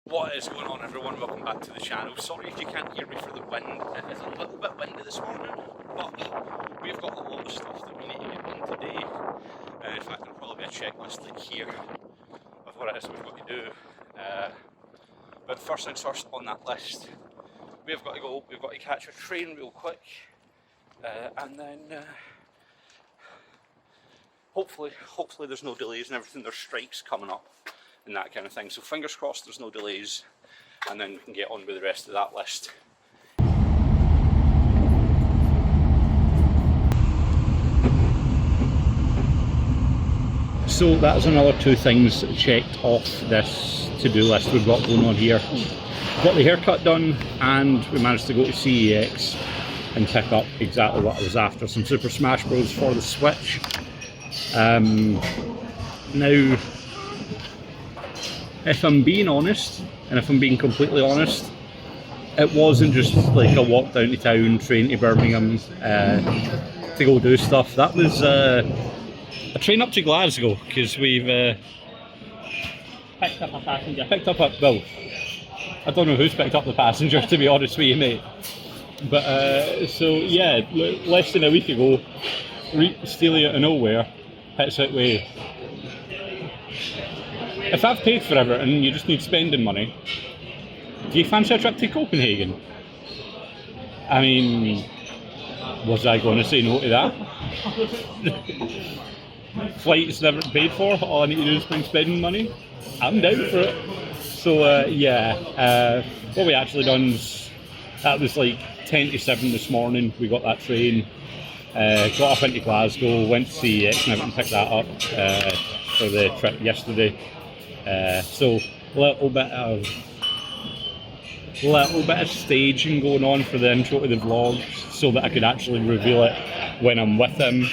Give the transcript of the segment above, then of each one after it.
What is going on, everyone? Welcome back to the channel. Sorry if you can't hear me for the wind. It is a little bit windy this morning, but we've got a lot of stuff that we need to get done today. In fact, there'll probably be a checklist like here of what it is we've got to do. But first things first on that list, we've got to catch a train real quick, and then hopefully there's no delays and everything. There's strikes coming up and that kind of thing, so fingers crossed there's no delays, and then we can get on with the rest of that list. So that's another two things checked off this to-do list we've got going on here. Got the haircut done, and we managed to go to CEX and pick up exactly what I was after, some Super Smash Bros for the Switch. Now, if I'm being honest, and if I'm being completely honest, it wasn't just like a walk down to town, train to Birmingham to go do stuff. That was a train up to Glasgow, because we've picked up a passenger. Well, I don't know who's picked up the passenger, to be honest with you, mate. But so yeah, less than a week ago, stealing out of nowhere, hits out with. If I've paid for everything and you just need spending money, do you fancy a trip to Copenhagen? I mean, was I going to say no to that? Flights never paid for, all I need to do is bring spending money. I'm down for it. So yeah, what we actually done is, that was like 10 to 7 this morning, we got that train, got up into Glasgow, went to CEX and everything, picked that up for the trip yesterday. So a little bit of staging going on for the intro to the vlog, so that I could actually reveal it when I'm with him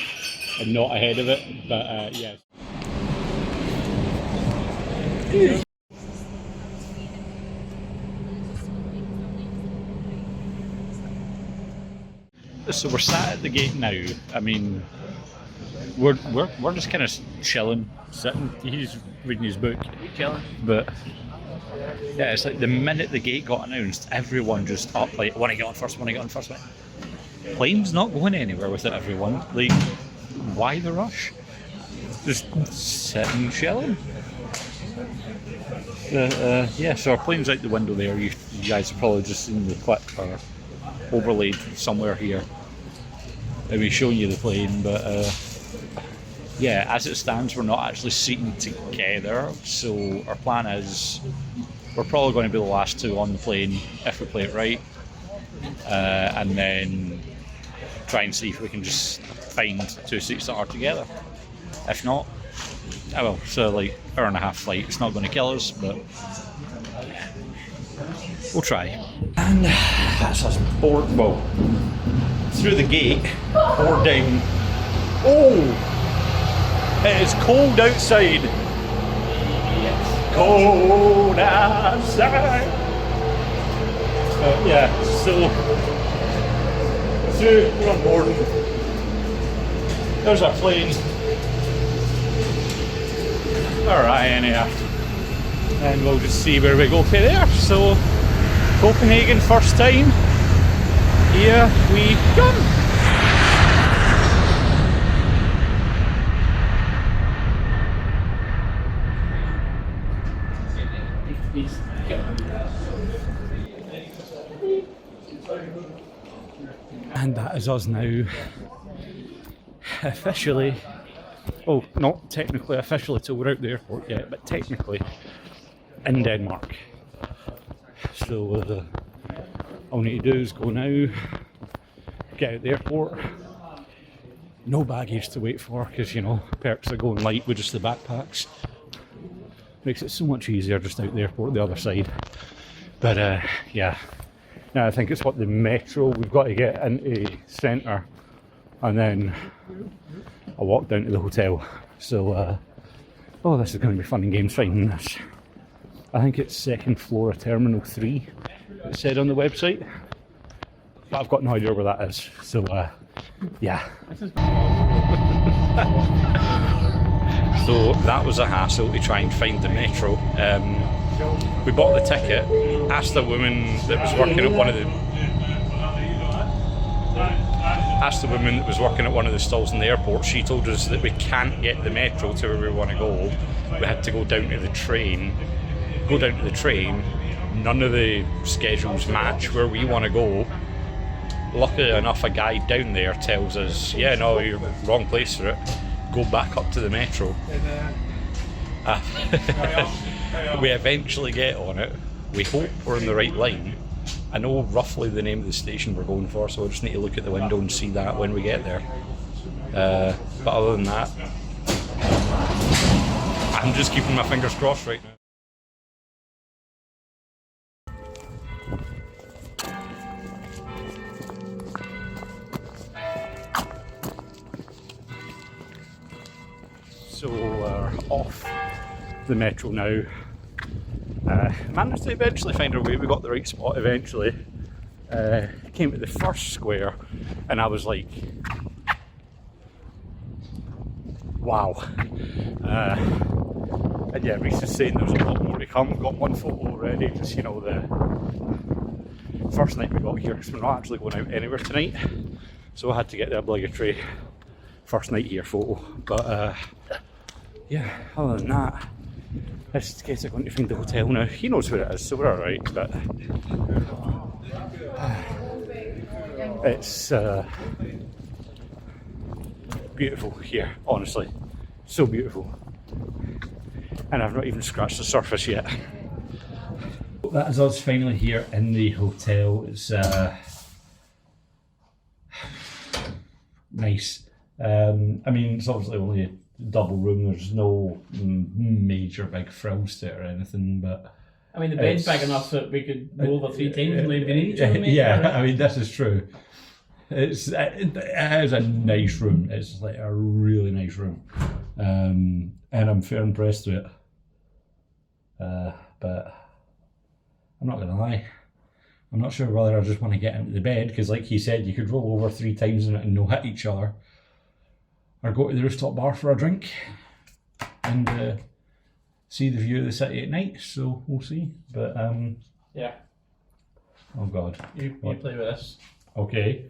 and not ahead of it. But yeah. So we're sat at the gate now. I mean, we're just kind of chilling, sitting. He's reading his book, chilling. But yeah, it's like the minute the gate got announced, everyone just up like, want to get on first, want to get on first. Plane's not going anywhere without everyone. Like, why the rush? Just sitting, chilling. Yeah, so our plane's out the window there. You guys have probably just seen the clip or overlaid somewhere here. Maybe showing you the plane, but yeah, as it stands, we're not actually seated together. So our plan is, we're probably going to be the last two on the plane if we play it right, and then try and see if we can just find two seats that are together. If not, oh well, so like hour and a half flight, it's not going to kill us, but we'll try. And that's us board, well, through the gate, boarding. Oh, it is cold outside. Yes, cold outside. Yeah, so we're on boarding. There's our plane. Alright, anyhow. And we'll just see where we go from there. So, Copenhagen, first time. Here we come. And that is us now, officially, oh, not technically officially till we're out the airport yet, but technically in Denmark. So all we need to do is go now, get out the airport, no baggage to wait for, because you know, perks of going light with just the backpacks. Makes it so much easier just out the airport the other side. But yeah, now I think it's what, the metro, we've got to get into centre and then a walk down to the hotel. So oh, this is going to be fun and games finding this. I think it's second floor of Terminal 3, it said on the website, but I've got no idea where that is. So yeah. So that was a hassle to try and find the metro. we bought the ticket, asked the woman that was working at one of the stalls in the airport. She told us that we can't get the metro to where we want to go. We had to go down to the train. None of the schedules match where we want to go. Luckily enough, a guy down there tells us, yeah, no, you're wrong place for it. Go back up to the metro. We eventually get on it. We hope we're in the right line. I know roughly the name of the station we're going for, so I just need to look at the window and see that when we get there. But other than that, I'm just keeping my fingers crossed right now. So we're off the metro now. Managed to eventually find our way. We got the right spot eventually. Came to the first square and I was like, wow. And yeah, Reese is saying there's a lot more to come. We've got one photo already, just, you know, the first night we got here, because we're not actually going out anywhere tonight. So I had to get the obligatory first night here photo. But yeah, other than that, this case I'm going to find the hotel now. He knows where it is, so we're alright, but it's beautiful here, honestly. So beautiful. And I've not even scratched the surface yet. That is us finally here in the hotel. It's nice. I mean, it's obviously only a double room. There's no major big frills to it or anything, but I mean, the bed's big enough that we could go over 3 times and leave each other. Yeah, right? I mean, this is true. It is a nice room. It's like a really nice room, and I'm fair impressed with it. But I'm not gonna lie, I'm not sure whether I just want to get into the bed, because like he said, you could roll over 3 times in it and no hit each other, or go to the rooftop bar for a drink and see the view of the city at night. So we'll see. But yeah. Oh God. You play with this. Okay.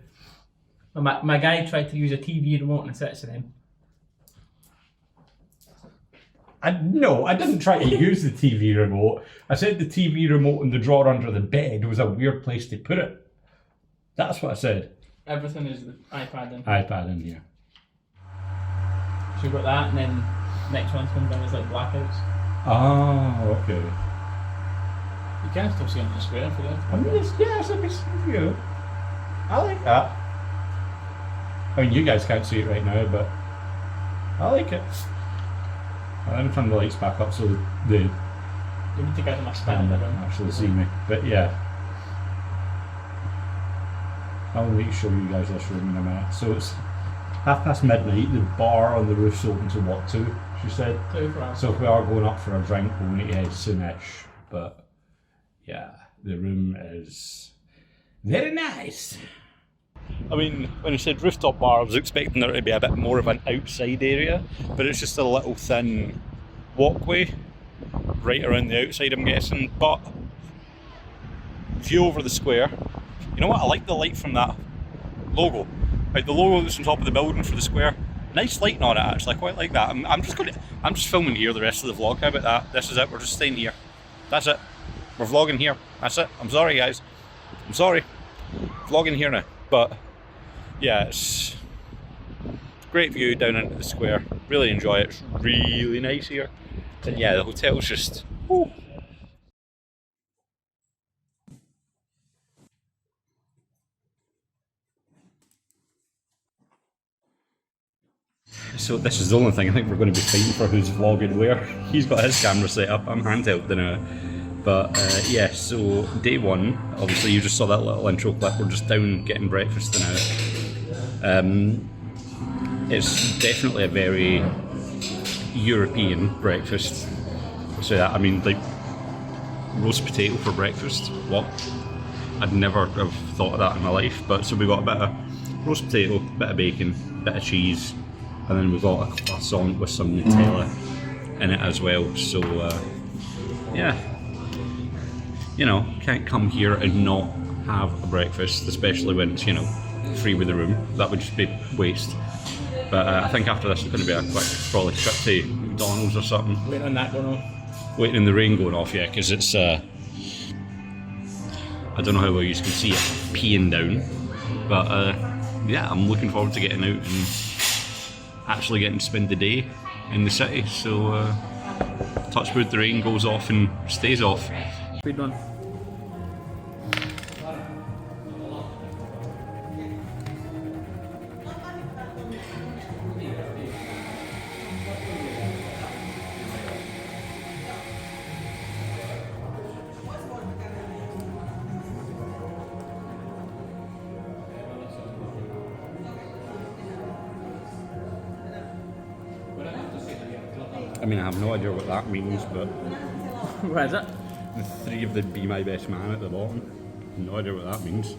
My guy tried to use a TV remote and it sits in him. No, I didn't try to use the TV remote. I said the TV remote in the drawer under the bed was a weird place to put it. That's what I said. Everything is the iPad in. iPad in here. So you've got that, and then next one's coming down is like blackouts. Oh, okay. You can still see on the square for that. I mean, it's a big view. I like that. I mean, you guys can't see it right now, but I like it. I'm turning the lights back up so they You need to go to my stand can actually see me. But yeah, I'll need to show you guys this room in a minute. So it's midnight. The bar on the roof's open to what, 2? She said. 2 for us. So if we are going up for a drink, we'll need to head soonish. But yeah, the room is very nice. I mean, when I said rooftop bar, I was expecting there to be a bit more of an outside area, but it's just a little thin walkway right around the outside, I'm guessing. But view over the square. You know what? I like the light from that logo. Like the logo that's on top of the building for the square. Nice lighting on it, actually. I quite like that. I'm just filming here the rest of the vlog. How about that? This is it. We're just staying here. That's it. We're vlogging here. That's it. I'm sorry, guys. I'm sorry. Vlogging here now. But yeah, it's great view down into the square. Really enjoy it. It's really nice here. And yeah, the hotel's just woo. So this is the only thing I think we're going to be fighting for, who's vlogging where. He's got his camera set up, I'm handheld now. But yeah, so day one, obviously you just saw that little intro clip, we're just down getting breakfast now. It's definitely a very European breakfast. So that, I mean, like roast potato for breakfast, what? I'd never have thought of that in my life. But so we got a bit of roast potato, bit of bacon, bit of cheese, and then we've got a croissant with some Nutella in it as well. So yeah, you know, can't come here and not have a breakfast, especially when it's, you know, free with the room. That would just be waste. But I think after this it's going to be a quick probably trip to McDonald's or something. Waiting on that going on. Waiting in the rain going off, yeah, because it's I don't know how well you can see it peeing down, but yeah, I'm looking forward to getting out and actually getting to spend the day in the city. So touch wood, the rain goes off and stays off. Speed run. I mean, I have no idea what that means, but Where is it? the three of the Be My Best Man at the bottom. No idea what that means.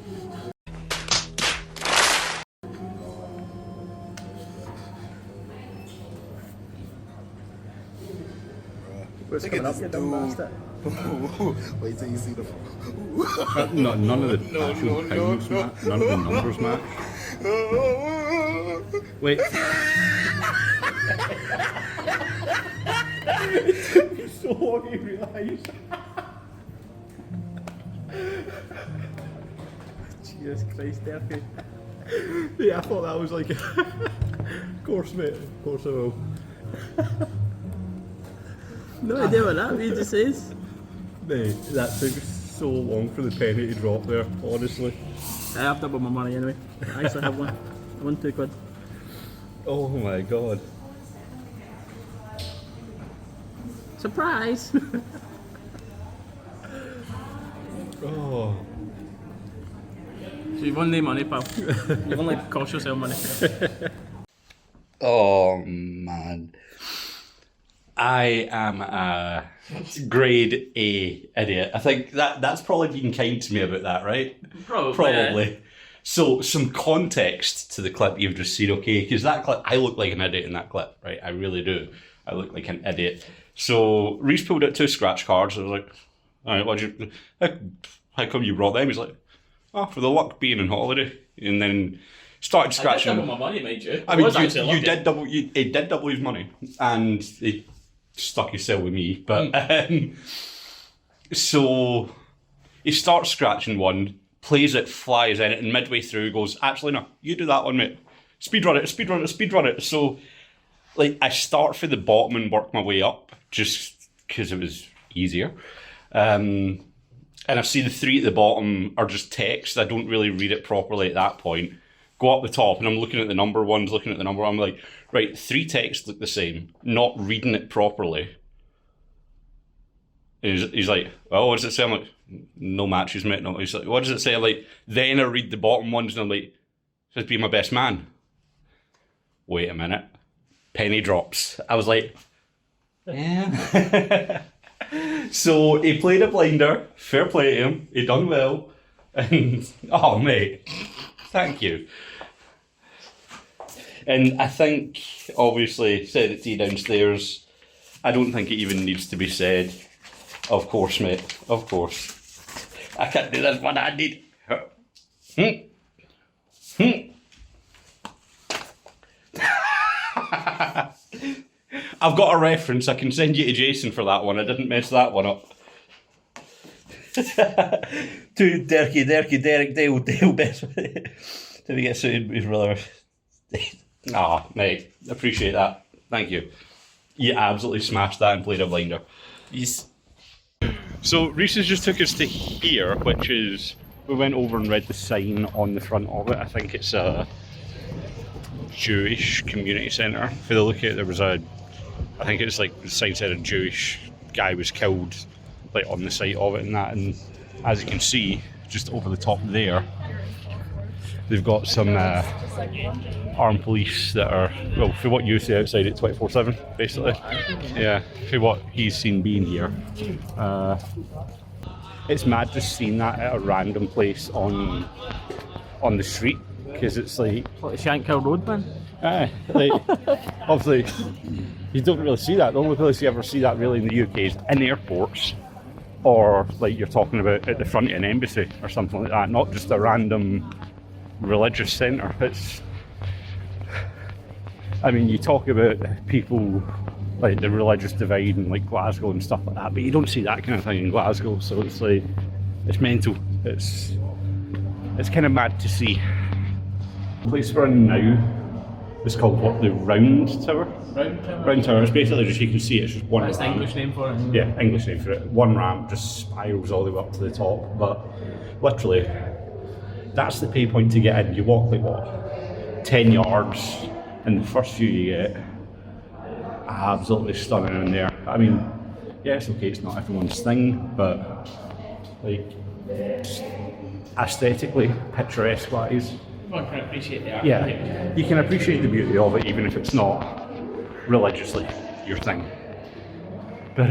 What's coming up, you dumb bastard? Wait till you see the. None of the actual pounds match. None of the numbers match. Wait. It took me so long to realise. Jesus Christ, Derky. Yeah, I thought that was like, of course, mate, of course I will. No idea what that means, it says. Mate, that took so long for the penny to drop there, honestly. I have double my money anyway. I actually have one. I won £2. Oh my god. Surprise! Oh. So you've won the money, pal. You've only cost yourself money. Oh man. I am a grade A idiot. I think that's probably being kind to me about that, right? Probably. Yeah. So, some context to the clip you've just seen, okay? Because that clip, I look like an idiot in that clip, right? I really do. I look like an idiot. So, Reese pulled out 2 scratch cards. I was like, all right, how come you brought them? He's like, oh, for the luck being on holiday. And then started scratching. I did double my money, made you. I mean, you did double. He did double his money, and he stuck his sale with me. But so he starts scratching one, plays it, flies in it, and midway through goes, "Actually, no, you do that one, mate. Speedrun it, speedrun it, speedrun it." So, like, I start from the bottom and work my way up, just because it was easier. And I see the 3 at the bottom are just text. I don't really read it properly at that point. Go up the top, and I'm looking at the number ones, looking at the number. I'm like, right, 3 texts look the same. Not reading it properly. He's like, oh, what does it say? I'm like, no matches, mate. No. He's like, what does it say? I'm like, then I read the bottom ones, and I'm like, it says Be My Best Man. Wait a minute. Penny drops. I was like, yeah. So he played a blinder. Fair play to him. He done well. And, oh, mate. Thank you. And I think, obviously, said it to you downstairs. I don't think it even needs to be said. Of course, mate. Of course. I can't do this one-handed. I've got a reference. I can send you to Jason for that one. I didn't mess that one up. To Derek, Dale, best. Did he get suited with his brother? Ah, mate, appreciate that. Thank you. You absolutely smashed that and played a blinder. Yes. So Reese's just took us to here, which is, we went over and read the sign on the front of it. I think it's a Jewish community centre. For the look at it, there was I think it's like the sign said a Jewish guy was killed, like on the site of it and that. And as you can see, just over the top there, they've got some armed police that are, well, for what you see outside it 24/7, basically. Yeah, for what he's seen being here. It's mad just seeing that at a random place on the street, because it's like... What, Shankill Road, man? Like, obviously, you don't really see that. The only place you ever see that really in the UK is in airports. or like you're talking about at the front of an embassy or something like that, not just a random religious centre. It's, I mean, you talk about people like the religious divide in like Glasgow and stuff like that, but you don't see that kind of thing in Glasgow, so it's like, it's mental. It's kind of mad to see. The place we're in now is called what, the Round Tower? Round Tower. It's basically just, you can see it's just one That's the ramp. English name for it. Yeah, English name for it. One ramp just spirals all the way up to the top, but literally, that's the pay point to get in. You walk like what, 10 yards, and the first view you get, absolutely stunning in there. I mean, yeah, it's okay, it's not everyone's thing, but like, aesthetically, picturesque wise, One can appreciate the art. yeah, you can appreciate the beauty of it even if it's not religiously your thing. But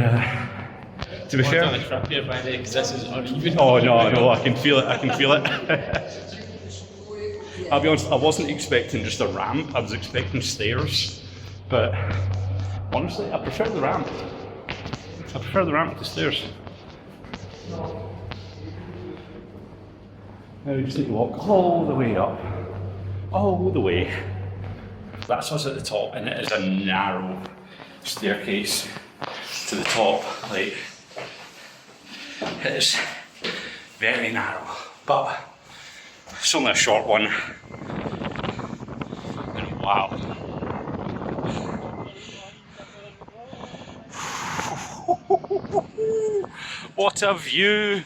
to be Well, fair, don't interrupt here, by the way, because this is uneven. oh no, I can feel it. I'll be honest, I wasn't expecting just a ramp. I was expecting stairs, but honestly, I prefer the ramp. I prefer the ramp to stairs. Now we just need to walk all the way up, all the way. That's us at the top, and it is a narrow staircase to the top. Like, it is very narrow, but it's only a short one. And wow. What a view!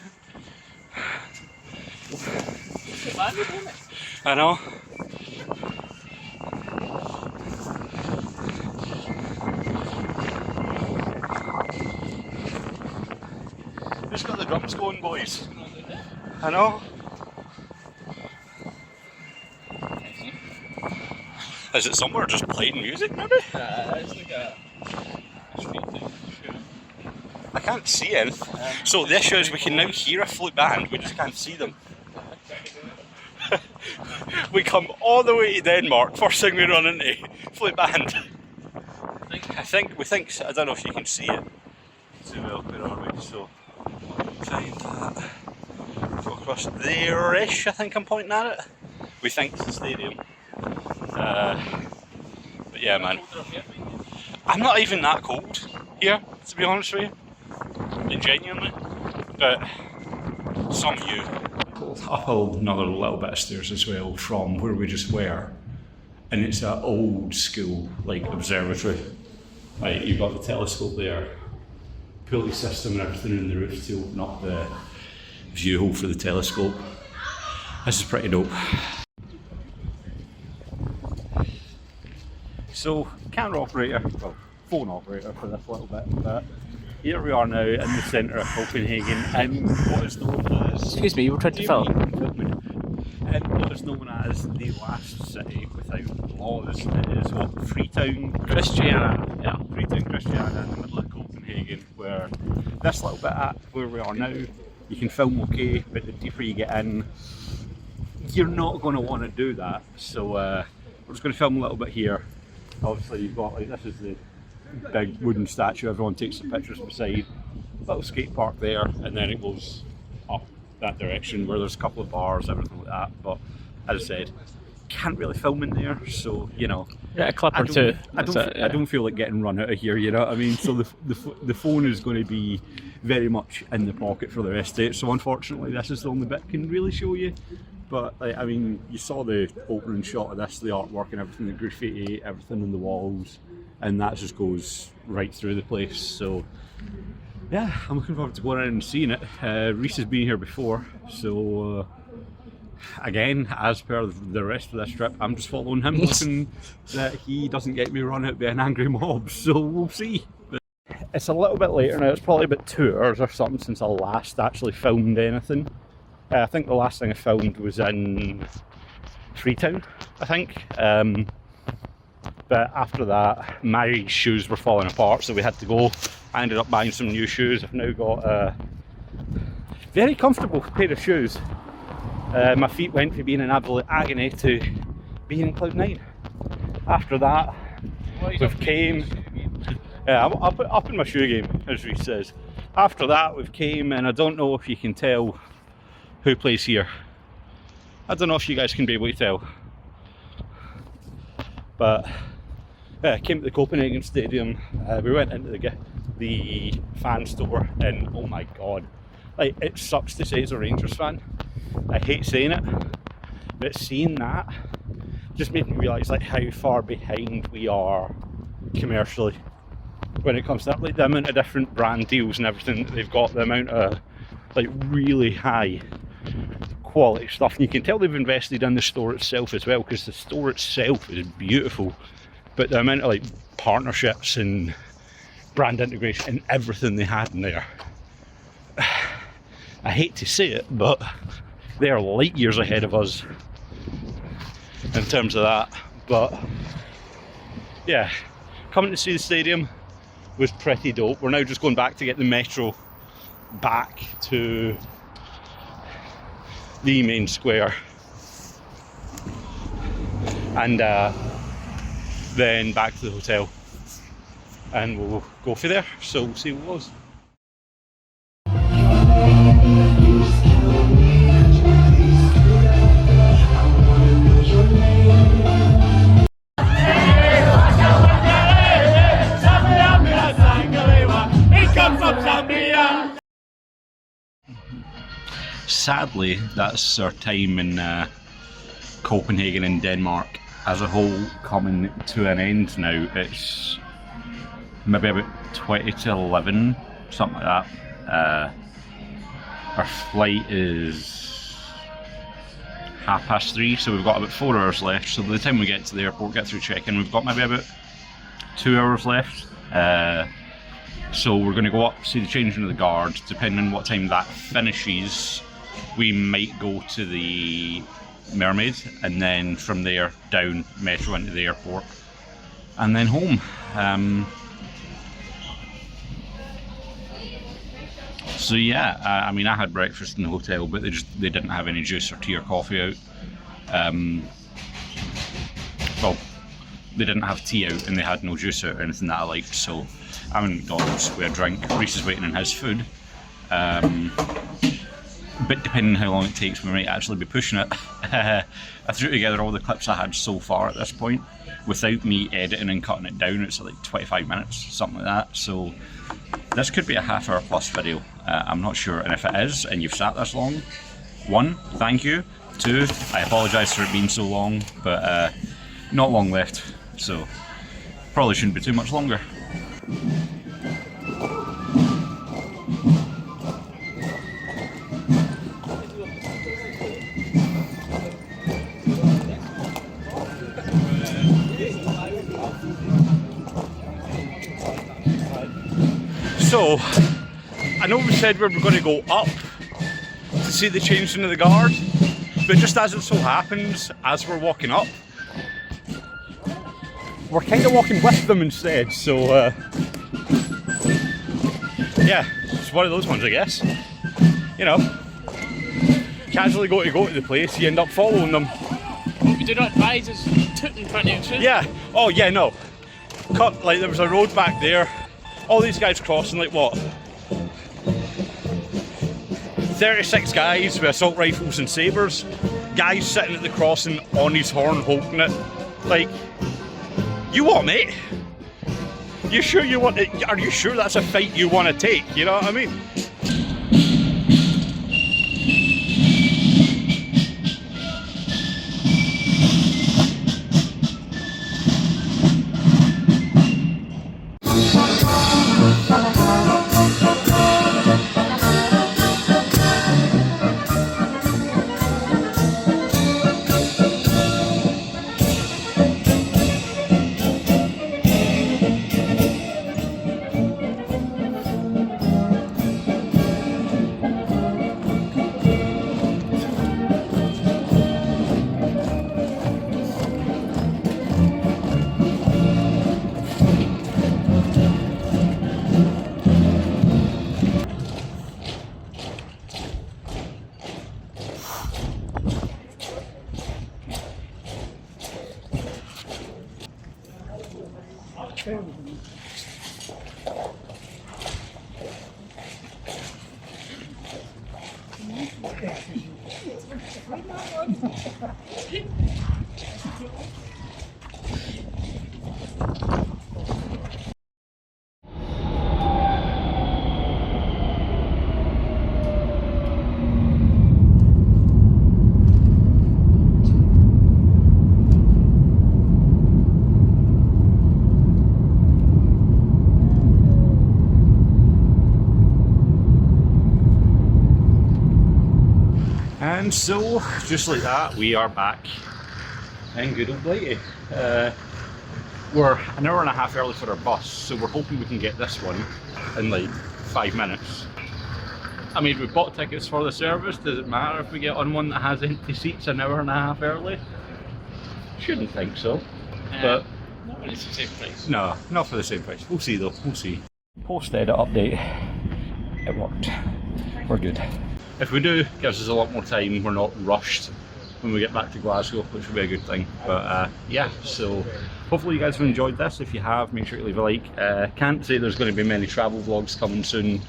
I know. Who's got the drums going, boys? I know. Is it somewhere just playing music, maybe? It's like a street thing. I can't see it. So the issue is we can now hear a flute band, we just can't see them. We come all the way to Denmark, first thing we run into, flute band. We think, I don't know if you can see it too well, where are we? So, find that. Go across there-ish, I think I'm pointing at it. We think it's the stadium. But yeah, man. I'm not even that cold here, to be honest with you. Like, genuinely. But some view. Up another little bit of stairs as well from where we just were, and it's an old school like observatory. Like, you've got the telescope there, pulley system and everything in the roof to open up the view hole for the telescope. This is pretty dope. So, camera operator, well, phone operator for this little bit, but here we are now in the centre of Copenhagen, in what is known as... Excuse me, you were trying to film? In what is known as the last city without laws. It is what, Freetown? Christiana. Yeah. Freetown, Christiana, in the middle of Copenhagen, where this little bit at where we are now, you can film okay, but the deeper you get in, you're not going to want to do that. So we're just going to film a little bit here. Obviously you've got, like, this is the big wooden statue everyone takes the pictures beside, little skate park there, and then it goes up that direction where there's a couple of bars, everything like that. But as I said, can't really film in there, so you know, Yeah, a clip or two. I don't feel like getting run out of here, you know what I mean? So the phone is going to be very much in the pocket for the rest of it, so unfortunately this is the only bit I can really show you. But like, I mean, you saw the opening shot of this, the artwork and everything, the graffiti, everything on the walls, and that just goes right through the place. So yeah, I'm looking forward to going in and seeing it. Reese has been here before, so again, as per the rest of this trip, I'm just following him, hoping that he doesn't get me run out by an angry mob, so we'll see. It's a little bit later now, it's probably about 2 hours or something since I last actually filmed anything. I think the last thing I filmed was in Freetown, I think. But after that, my shoes were falling apart, so we had to go. I ended up buying some new shoes. I've now got a very comfortable pair of shoes. My feet went from being in absolute agony to being in cloud 9. After that, we've came. Yeah, I'm up in my shoe game, as Reece says. After that, we've came, and I don't know if you can tell who plays here. I don't know if you guys can be able to tell. But came to the Copenhagen Stadium. We went into the fan store, and oh my god, like, it sucks to say as a Rangers fan. I hate saying it, but seeing that just made me realise like how far behind we are commercially when it comes to that. Like the amount of different brand deals and everything that they've got, the amount of like really high quality stuff, and you can tell they've invested in the store itself as well, because the store itself is beautiful, but the amount of like partnerships and brand integration and everything they had in there, I hate to say it, but they are light years ahead of us in terms of that. But yeah, coming to see the stadium was pretty dope. We're now just going back to get the metro back to the main square, and then back to the hotel, and we'll go for there. So we'll see what it was. Sadly, that's our time in Copenhagen and Denmark as a whole coming to an end now. It's maybe about 20 to 11, something like that. Our flight is 3:30, so we've got about 4 hours left. So by the time we get to the airport, get through check-in, we've got maybe about 2 hours left. So we're going to go up, see the changing of the guard. Depending on what time that finishes, we might go to the Mermaid, and then from there down metro into the airport, and then home. So yeah, I mean, I had breakfast in the hotel, but they didn't have any juice or tea or coffee out. Well, they didn't have tea out, and they had no juice out or anything that I liked. So I'm in McDonald's with a drink. Reese is waiting on his food. But depending on how long it takes, we might actually be pushing it. I threw together all the clips I had so far at this point. Without me editing and cutting it down, it's like 25 minutes, something like that. So this could be a half-hour plus video. I'm not sure, and if it is, and you've sat this long, 1, thank you. 2, I apologise for it being so long, but not long left, so probably shouldn't be too much longer. So, I know we said we were going to go up to see the changing of the guard, but just as it so happens, as we're walking up, we're kind of walking with them instead, so yeah, it's one of those ones, I guess. You know, casually go to the place, you end up following them. What we do not advise is toot in front of you. Yeah, oh yeah, no. Cut, like there was a road back there, all these guys crossing, like what? 36 guys with assault rifles and sabres, guys sitting at the crossing on his horn holding it. Like, you what, mate? You sure you want it? Are you sure that's a fight you want to take? You know what I mean? And so, just like that, we are back in good old Blighty. We're an hour and a half early for our bus, so we're hoping we can get this one in like 5 minutes. I mean, we bought tickets for the service. Does it matter if we get on one that has empty seats an hour and a half early? Shouldn't think so. But not when it's the same price. no, not for the same price. We'll see though, we'll see. Post-edit update, it worked. We're good. If we do, it gives us a lot more time. We're not rushed when we get back to Glasgow, which will be a good thing. But yeah, so hopefully you guys have enjoyed this. If you have, make sure you leave a like. Can't say there's going to be many travel vlogs coming soon.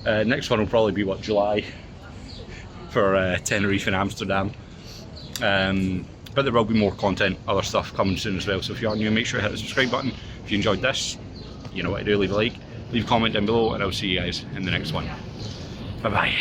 Next one will probably be, what, July? For Tenerife and Amsterdam. But there will be more content, other stuff coming soon as well. So if you are new, make sure you hit the subscribe button. If you enjoyed this, you know what to do, leave a like, leave a comment down below, and I'll see you guys in the next one. Bye bye.